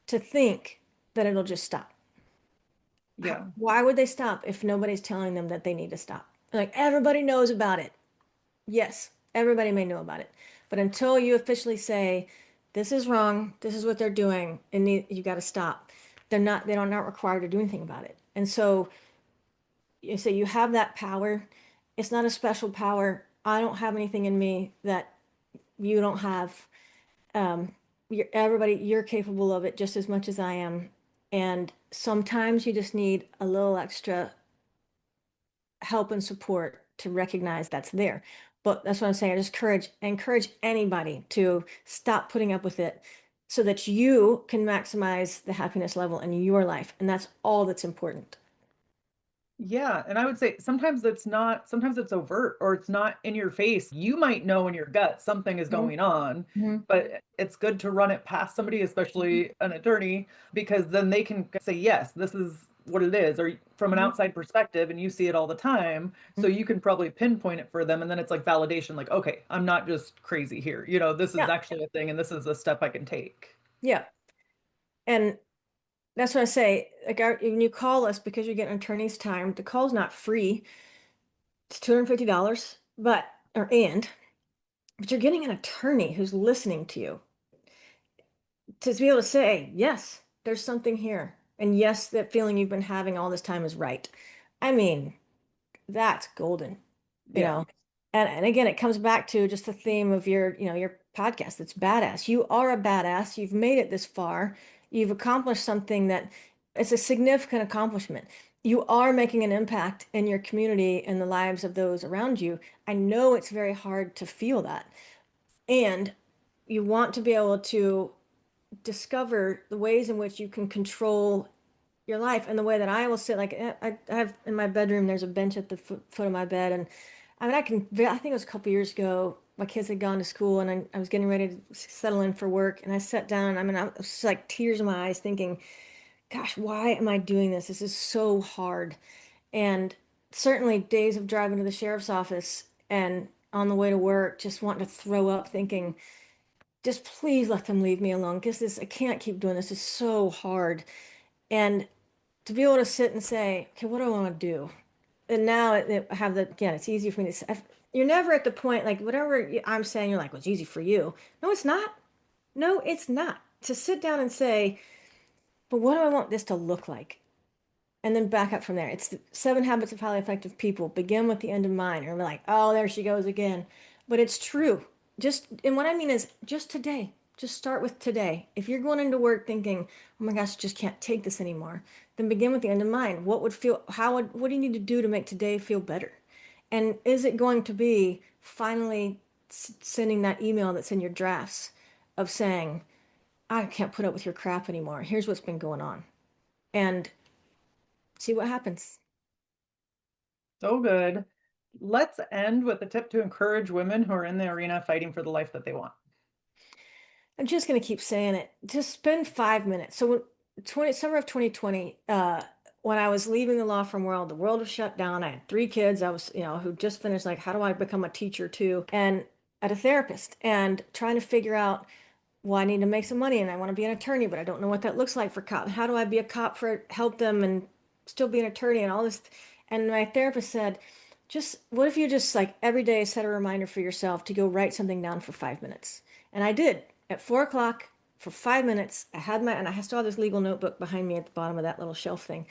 to think that it'll just stop. Yeah. Why would they stop if nobody's telling them that they need to stop? Like everybody knows about it. Yes, everybody may know about it. But until you officially say, this is wrong, this is what they're doing, and you got to stop, they're not required to do anything about it. And so you say you have that power. It's not a special power. I don't have anything in me that you don't have. You're capable of it just as much as I am. And sometimes you just need a little extra help and support to recognize that's there. But that's what I'm saying. I encourage anybody to stop putting up with it so that you can maximize the happiness level in your life. And that's all that's important. Yeah, and I would say sometimes it's overt or it's not in your face. You might know in your gut something is Mhm. going on, Mhm. but it's good to run it past somebody, especially an attorney, because then they can say, yes, this is what it is, or from an Mhm. outside perspective, and you see it all the time. So you can probably pinpoint it for them, and then it's like validation, like, okay, I'm not just crazy here. This is Yeah. actually a thing, and this is a step I can take. Yeah. And that's what I say. Like when you call us because you're getting attorney's time, the call's not free. It's $250, but you're getting an attorney who's listening to you to be able to say, yes, there's something here. And yes, that feeling you've been having all this time is right. I mean, that's golden, you Yeah. know. And again, it comes back to just the theme of your podcast. It's badass. You are a badass. You've made it this far. You've accomplished something that it's a significant accomplishment. You are making an impact in your community and the lives of those around you. I know it's very hard to feel that. And you want to be able to discover the ways in which you can control your life. And the way that I will sit, like I have in my bedroom, there's a bench at the foot of my bed. And I mean, I think it was a couple years ago, my kids had gone to school and I was getting ready to settle in for work. And I sat down, I mean, I was just like tears in my eyes thinking, gosh, why am I doing this? This is so hard. And certainly days of driving to the sheriff's office and on the way to work, just wanting to throw up, thinking, just please let them leave me alone because I can't keep doing this. It's so hard. And to be able to sit and say, okay, what do I want to do? And now I have again, it's easy for me to say. You're never at the point, like, whatever I'm saying, you're like, well, it's easy for you. No, it's not. No, it's not. To sit down and say, but what do I want this to look like? And then back up from there. It's the 7 habits of highly effective people. Begin with the end in mind. And we're like, oh, there she goes again. But it's true. And what I mean is just today. Just start with today. If you're going into work thinking, oh my gosh, just can't take this anymore, then begin with the end in mind. What do you need to do to make today feel better? And is it going to be finally sending that email that's in your drafts of saying, I can't put up with your crap anymore. Here's what's been going on. And see what happens. So good. Let's end with a tip to encourage women who are in the arena fighting for the life that they want. I'm just going to keep saying it. Just spend 5 minutes. So summer of 2020, when I was leaving the law firm world, the world was shut down. I had 3 kids. I was, who just finished like, how do I become a teacher too? And at a therapist and trying to figure out, well, I need to make some money and I want to be an attorney, but I don't know what that looks like for cop. How do I be a cop for help them and still be an attorney and all this? And my therapist said, just what if you just like every day set a reminder for yourself to go write something down for 5 minutes? And I did at 4 o'clock for 5 minutes. And I still have this legal notebook behind me at the bottom of that little shelf thing.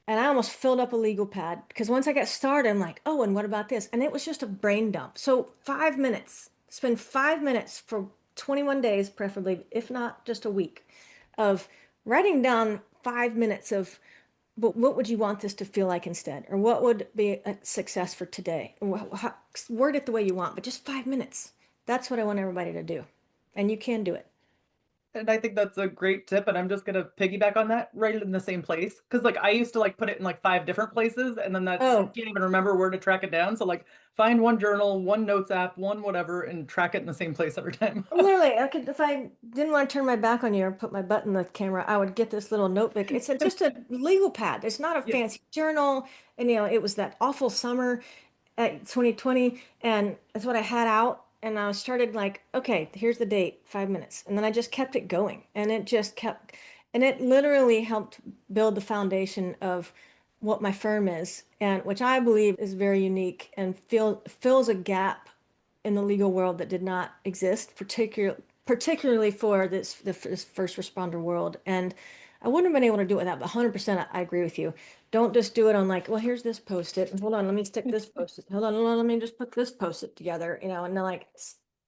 And I almost filled up a legal pad because once I got started, I'm like, oh, and what about this? And it was just a brain dump. So 5 minutes, spend 5 minutes for 21 days, preferably, if not just a week, of writing down 5 minutes of, but what would you want this to feel like instead? Or what would be a success for today? Word it the way you want, but just 5 minutes. That's what I want everybody to do. And you can do it. And I think that's a great tip, and I'm just gonna piggyback on that, write it in the same place. Because like I used to like put it in like 5 different places, and then that I Oh, can't even remember where to track it down. So like find one journal, one notes app, one whatever, and track it in the same place every time. literally, I could, if I didn't want to turn my back on you or put my butt in the camera, I would get this little notebook. It's just a legal pad. It's not a Yeah. fancy journal. And, it was that awful summer at 2020. And that's what I had out. And I started like, okay, here's the date, 5 minutes. And then I just kept it going. And it just kept, and it literally helped build the foundation of what my firm is, and which I believe is very unique and fills a gap in the legal world that did not exist, particularly for this first responder world. And I wouldn't have been able to do it without, but 100% I agree with you. Don't just do it on like, well, here's this post-it, and hold on, let me stick this post-it. Hold on, let me just put this post-it together, and then like,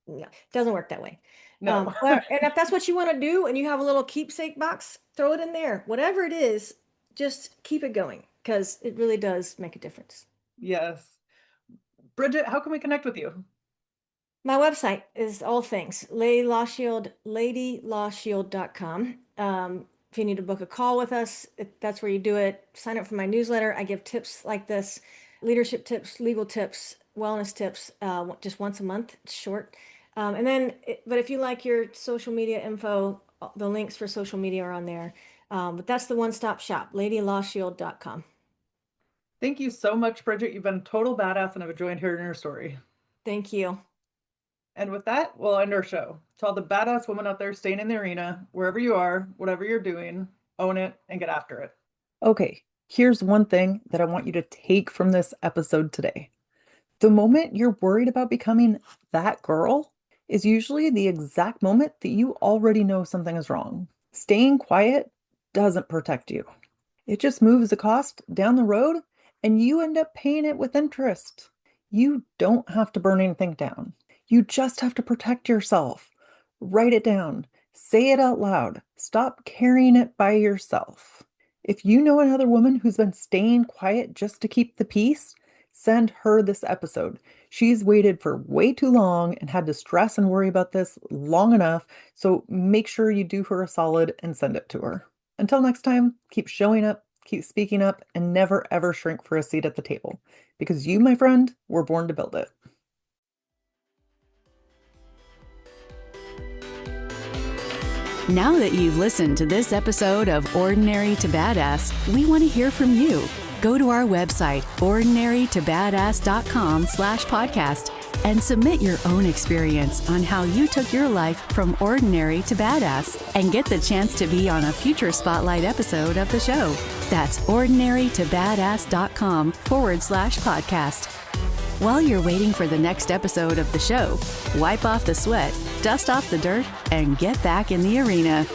it doesn't work that way. No. And if that's what you want to do, and you have a little keepsake box, throw it in there. Whatever it is, just keep it going because it really does make a difference. Yes. Bridget, how can we connect with you? My website is all things Lady Law Shield, ladylawshield.com. If you need to book a call with us, that's where you do it. Sign up for my newsletter. I give tips like this, leadership tips, legal tips, wellness tips, just once a month. It's short. But if you like your social media info, the links for social media are on there. But that's the one-stop shop, ladylawshield.com. Thank you so much, Bridget. You've been a total badass, and I've enjoyed hearing your story. Thank you. And with that, we'll end our show. To all the badass women out there staying in the arena, wherever you are, whatever you're doing, own it and get after it. Okay, here's one thing that I want you to take from this episode today. The moment you're worried about becoming that girl is usually the exact moment that you already know something is wrong. Staying quiet doesn't protect you. It just moves the cost down the road and you end up paying it with interest. You don't have to burn anything down. You just have to protect yourself. Write it down. Say it out loud. Stop carrying it by yourself. If you know another woman who's been staying quiet just to keep the peace, send her this episode. She's waited for way too long and had to stress and worry about this long enough, so make sure you do her a solid and send it to her. Until next time, keep showing up, keep speaking up, and never ever shrink for a seat at the table. Because you, my friend, were born to build it. Now that you've listened to this episode of Ordinary to Badass, we want to hear from you. Go to our website, ordinarytobadass.com/podcast, and submit your own experience on how you took your life from ordinary to badass and get the chance to be on a future Spotlight episode of the show. That's ordinarytobadass.com/podcast. While you're waiting for the next episode of the show, wipe off the sweat, dust off the dirt, and get back in the arena.